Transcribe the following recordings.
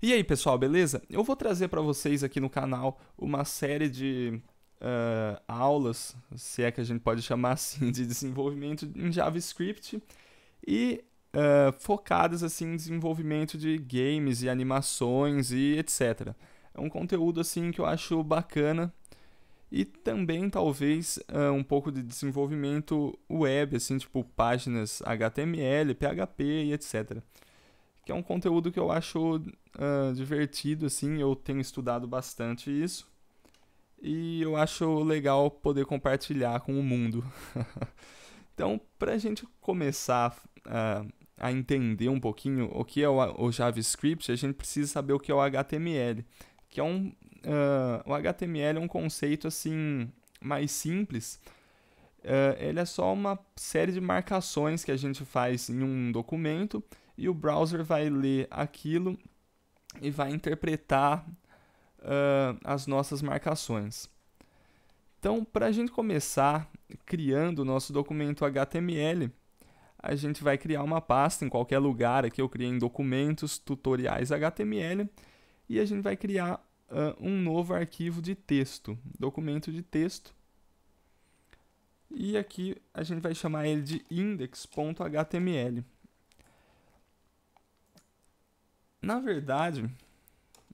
E aí, pessoal, beleza? Eu vou trazer para vocês aqui no canal uma série de aulas, se é que a gente pode chamar assim, de desenvolvimento em JavaScript e focadas assim em desenvolvimento de games e animações e etc. É um conteúdo assim que eu acho bacana e também talvez um pouco de desenvolvimento web, assim, tipo páginas HTML, PHP e etc. Que é um conteúdo que eu acho divertido, assim, eu tenho estudado bastante isso e eu acho legal poder compartilhar com o mundo. Então, para a gente começar a entender um pouquinho o que é o JavaScript, a gente precisa saber o que é o HTML, que é o HTML é um conceito assim mais simples. Ele é só uma série de marcações que a gente faz em um documento e o browser vai ler aquilo e vai interpretar as nossas marcações. Então, para a gente começar criando o nosso documento HTML, a gente vai criar uma pasta em qualquer lugar. Aqui eu criei em documentos, tutoriais HTML, e a gente vai criar um novo arquivo de texto, documento de texto. E aqui a gente vai chamar ele de index.html. Na verdade,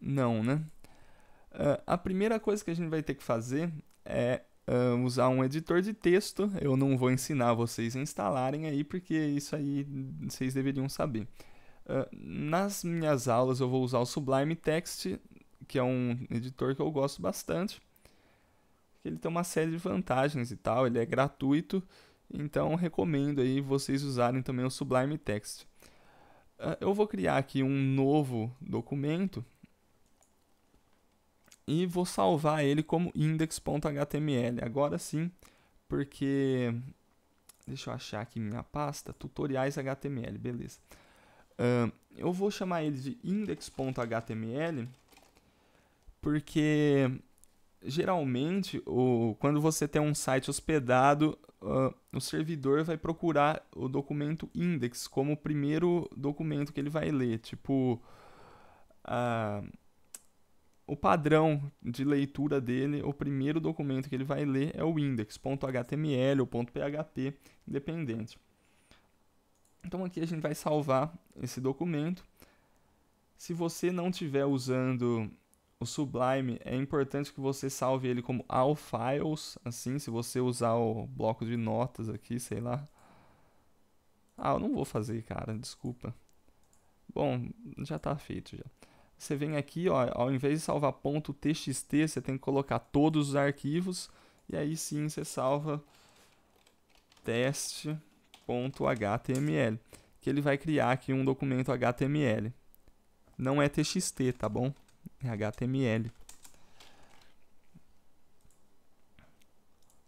não, né? A primeira coisa que a gente vai ter que fazer é usar um editor de texto. Eu não vou ensinar vocês a instalarem aí, porque isso aí vocês deveriam saber. Nas minhas aulas eu vou usar o Sublime Text, que é um editor que eu gosto bastante. Ele tem uma série de vantagens e tal, ele é gratuito, então recomendo aí vocês usarem também o Sublime Text. Eu vou criar aqui um novo documento e vou salvar ele como index.html. Agora sim, porque deixa eu achar aqui minha pasta, tutoriais HTML, beleza. Eu vou chamar ele de index.html porque geralmente quando você tem um site hospedado, o servidor vai procurar o documento index como o primeiro documento que ele vai ler. Tipo, o padrão de leitura dele, o primeiro documento que ele vai ler é o index.html ou .php, independente. Então aqui a gente vai salvar esse documento. Se você não estiver usando o Sublime, é importante que você salve ele como all files, assim, se você usar o bloco de notas aqui, sei lá. Eu não vou fazer, cara, desculpa. Bom, já tá feito já. Você vem aqui, ó, ao invés de salvar .txt, você tem que colocar todos os arquivos e aí sim você salva teste.html, que ele vai criar aqui um documento HTML. Não é txt, tá bom? É HTML.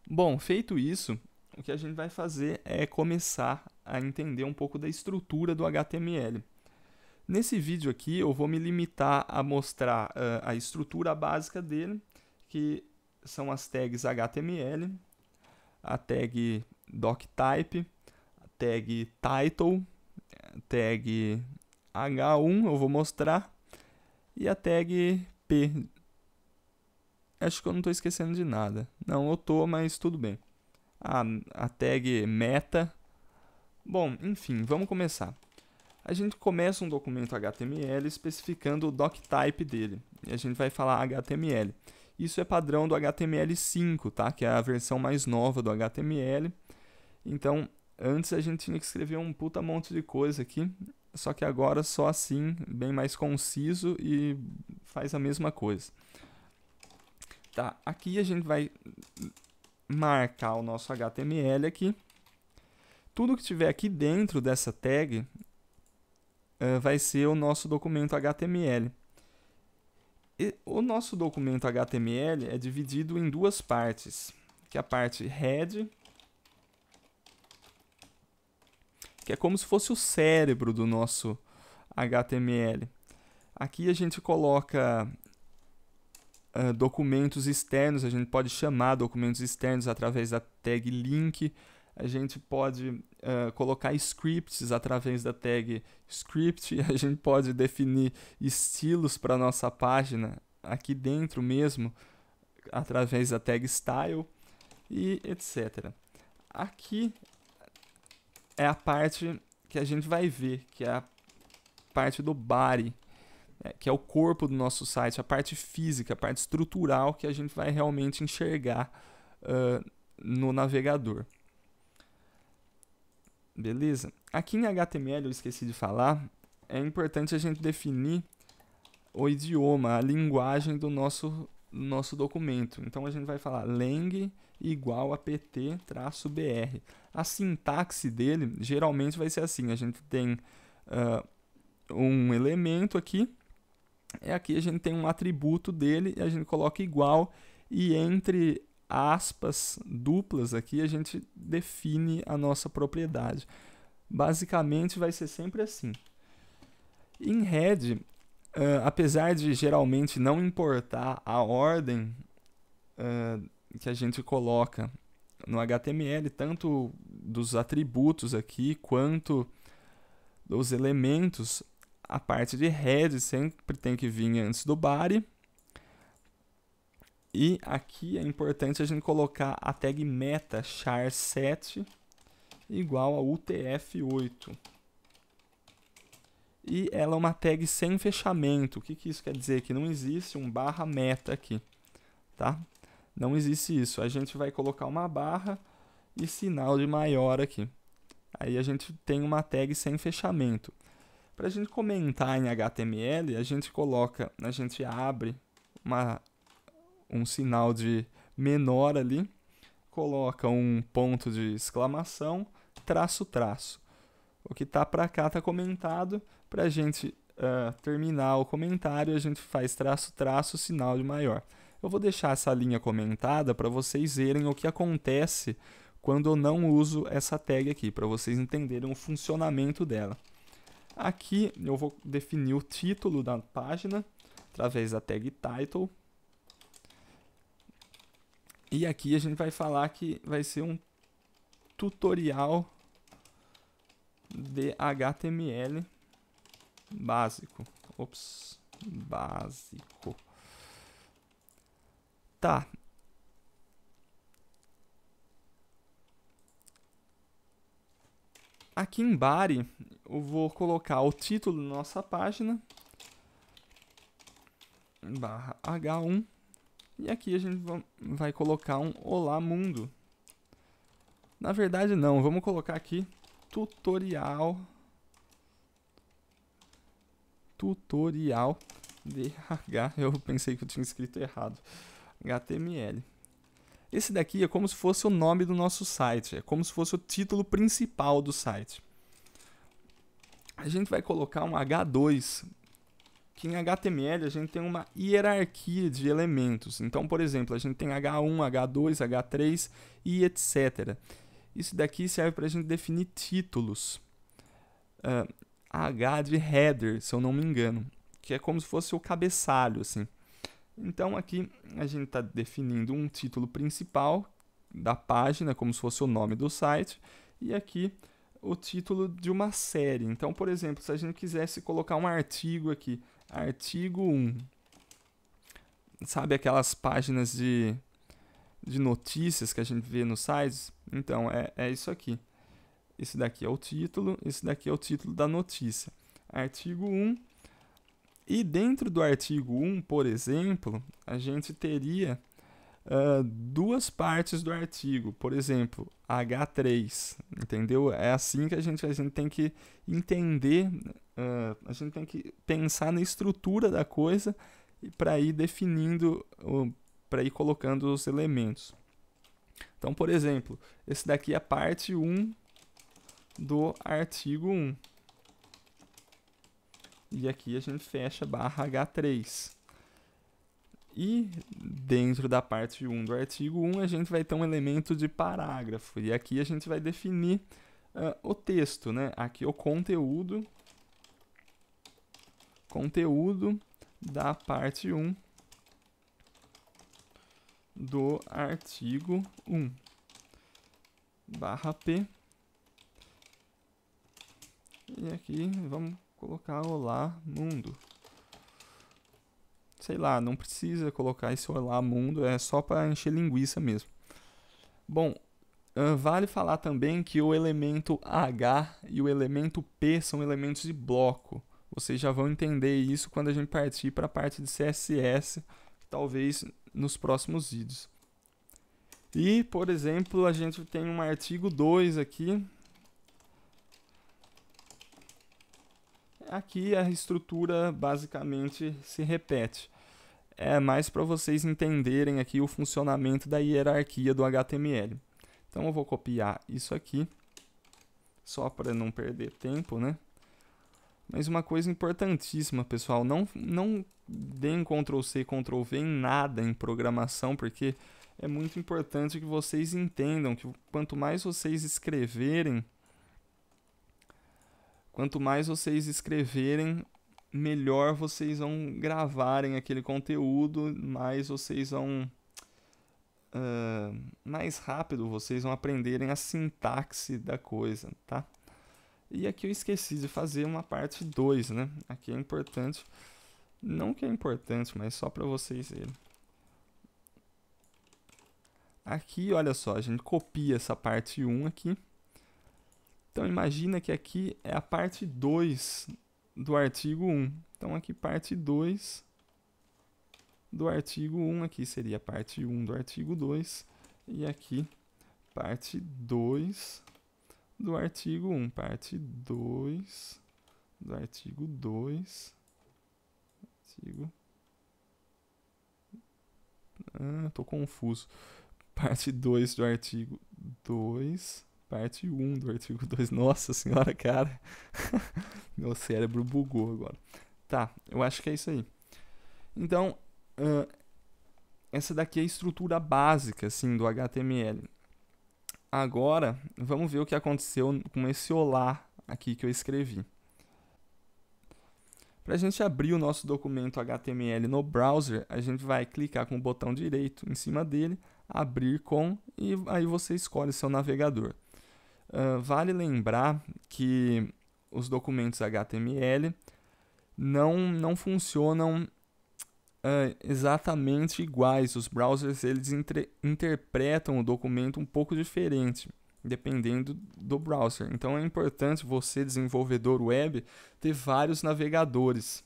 Bom, feito isso, o que a gente vai fazer é começar a entender um pouco da estrutura do HTML. Nesse vídeo aqui eu vou me limitar a mostrar a estrutura básica dele, que são as tags HTML, a tag doctype, a tag title, a tag H1 eu vou mostrar, e a tag P. Acho que eu não estou esquecendo de nada. Não, eu tô, mas tudo bem. A tag meta. Bom, enfim, vamos começar. A gente começa um documento HTML especificando o doctype dele. E a gente vai falar HTML. Isso é padrão do HTML5, tá? Que é a versão mais nova do HTML. Então, antes a gente tinha que escrever um puta monte de coisa aqui. Só que agora só assim, bem mais conciso e faz a mesma coisa. Tá, aqui a gente vai marcar o nosso HTML aqui. Tudo que tiver aqui dentro dessa tag vai ser o nosso documento HTML. E o nosso documento HTML é dividido em duas partes, que é a parte head, que é como se fosse o cérebro do nosso HTML. Aqui a gente coloca documentos externos, a gente pode chamar documentos externos através da tag link, a gente pode colocar scripts através da tag script, a gente pode definir estilos para nossa página aqui dentro mesmo, através da tag style e etc. Aqui é a parte que a gente vai ver, que é a parte do body, que é o corpo do nosso site, a parte física, a parte estrutural que a gente vai realmente enxergar no navegador. Beleza? Aqui em HTML, eu esqueci de falar, é importante a gente definir o idioma, a linguagem do nosso documento. Então a gente vai falar lang igual a pt-br. A sintaxe dele geralmente vai ser assim: a gente tem um elemento aqui, e aqui a gente tem um atributo dele, e a gente coloca igual, e entre aspas duplas aqui a gente define a nossa propriedade. Basicamente vai ser sempre assim. Em head, apesar de geralmente não importar a ordem que a gente coloca no HTML, tanto dos atributos aqui quanto dos elementos, a parte de head sempre tem que vir antes do body. E aqui é importante a gente colocar a tag meta char7 igual a utf8. E ela é uma tag sem fechamento. O que isso quer dizer? Que não existe um barra meta aqui, tá? Não existe isso. A gente vai colocar uma barra e sinal de maior aqui. Aí a gente tem uma tag sem fechamento. Para a gente comentar em HTML, a gente abre um sinal de menor ali, coloca um ponto de exclamação, traço, traço. O que está para cá está comentado. Para a gente terminar o comentário, a gente faz traço, traço, sinal de maior. Eu vou deixar essa linha comentada para vocês verem o que acontece quando eu não uso essa tag aqui, para vocês entenderem o funcionamento dela. Aqui eu vou definir o título da página através da tag title. E aqui a gente vai falar que vai ser um tutorial de HTML básico. Básico. Tá. Aqui em body, eu vou colocar o título da nossa página, barra H1, e aqui a gente vai colocar um Olá Mundo. Na verdade não, vamos colocar aqui tutorial DH, eu pensei que eu tinha escrito errado, HTML. Esse daqui é como se fosse o nome do nosso site, é como se fosse o título principal do site. A gente vai colocar um H2, que em HTML a gente tem uma hierarquia de elementos. Então, por exemplo, a gente tem H1, H2, H3 e etc. Isso daqui serve para a gente definir títulos. H de header, se eu não me engano, que é como se fosse o cabeçalho, assim. Então aqui a gente está definindo um título principal da página, como se fosse o nome do site, e aqui o título de uma série. Então, por exemplo, se a gente quisesse colocar um artigo aqui, artigo 1, sabe aquelas páginas de notícias que a gente vê nos sites? Então, é isso aqui. Esse daqui é o título, esse daqui é o título da notícia. Artigo 1. E dentro do artigo 1, por exemplo, a gente teria duas partes do artigo. Por exemplo, H3, entendeu? É assim que a gente tem que entender, a gente tem que pensar na estrutura da coisa para ir definindo, para ir colocando os elementos. Então, por exemplo, esse daqui é a parte 1 do artigo 1. E aqui a gente fecha barra H3. E dentro da parte 1 do artigo 1, a gente vai ter um elemento de parágrafo. E aqui a gente vai definir o texto, né? Aqui o conteúdo da parte 1 do artigo 1. Barra P. E aqui vamos colocar olá mundo. Sei lá, não precisa colocar esse olá mundo, é só para encher linguiça mesmo. Bom, vale falar também que o elemento H e o elemento P são elementos de bloco. Vocês já vão entender isso quando a gente partir para a parte de CSS, talvez nos próximos vídeos. E, por exemplo, a gente tem um artigo 2 aqui. Aqui a estrutura basicamente se repete. É mais para vocês entenderem aqui o funcionamento da hierarquia do HTML. Então eu vou copiar isso aqui, só para não perder tempo, né? Mas uma coisa importantíssima, pessoal, não deem Ctrl+C, Ctrl+V em nada em programação, porque é muito importante que vocês entendam que quanto mais vocês escreverem, melhor vocês vão gravarem aquele conteúdo, mais vocês vão... mais rápido vocês vão aprenderem a sintaxe da coisa, tá? E aqui eu esqueci de fazer uma parte 2, né? Aqui é importante, não que é importante, mas só para vocês verem. Aqui, olha só, a gente copia essa parte 1 aqui. Então imagina que aqui é a parte 2 do artigo 1. Então aqui parte 2 do artigo 1, aqui seria a parte 1 do artigo 2, e aqui parte 2 do artigo 1, parte 2 do artigo 2, tô confuso, parte 2 do artigo 2, parte 1 do artigo 2, nossa senhora, cara, meu cérebro bugou agora. Tá, eu acho que é isso aí. Então, essa daqui é a estrutura básica, assim, do HTML. Agora, vamos ver o que aconteceu com esse olá aqui que eu escrevi. Para a gente abrir o nosso documento HTML no browser, a gente vai clicar com o botão direito em cima dele, abrir com, e aí você escolhe seu navegador. Vale lembrar que os documentos HTML não funcionam exatamente iguais. Os browsers eles interpretam o documento um pouco diferente, dependendo do browser. Então é importante você, desenvolvedor web, ter vários navegadores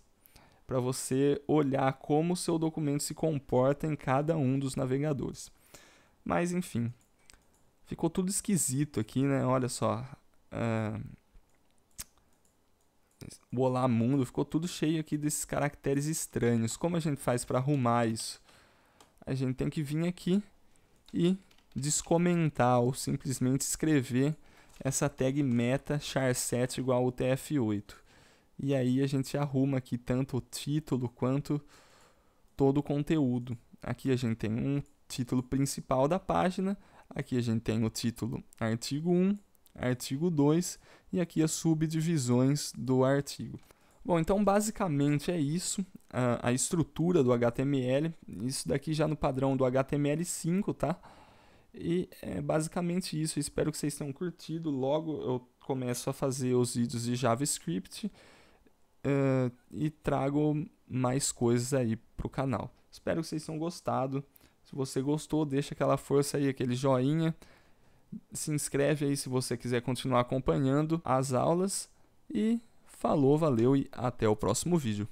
para você olhar como o seu documento se comporta em cada um dos navegadores. Mas enfim, ficou tudo esquisito aqui, né? Olha só, o Olá Mundo ficou tudo cheio aqui desses caracteres estranhos. Como a gente faz para arrumar isso? A gente tem que vir aqui e descomentar ou simplesmente escrever essa tag meta char7 igual ao TF8. E aí a gente arruma aqui tanto o título quanto todo o conteúdo. Aqui a gente tem um título principal da página, aqui a gente tem o título artigo 1, artigo 2 e aqui as subdivisões do artigo. Bom, então basicamente é isso, a estrutura do HTML, isso daqui já no padrão do HTML5, tá? E é basicamente isso, espero que vocês tenham curtido. Logo eu começo a fazer os vídeos de JavaScript e trago mais coisas aí pro canal. Espero que vocês tenham gostado. Se você gostou, deixa aquela força aí, aquele joinha. Se inscreve aí se você quiser continuar acompanhando as aulas. E falou, valeu e até o próximo vídeo.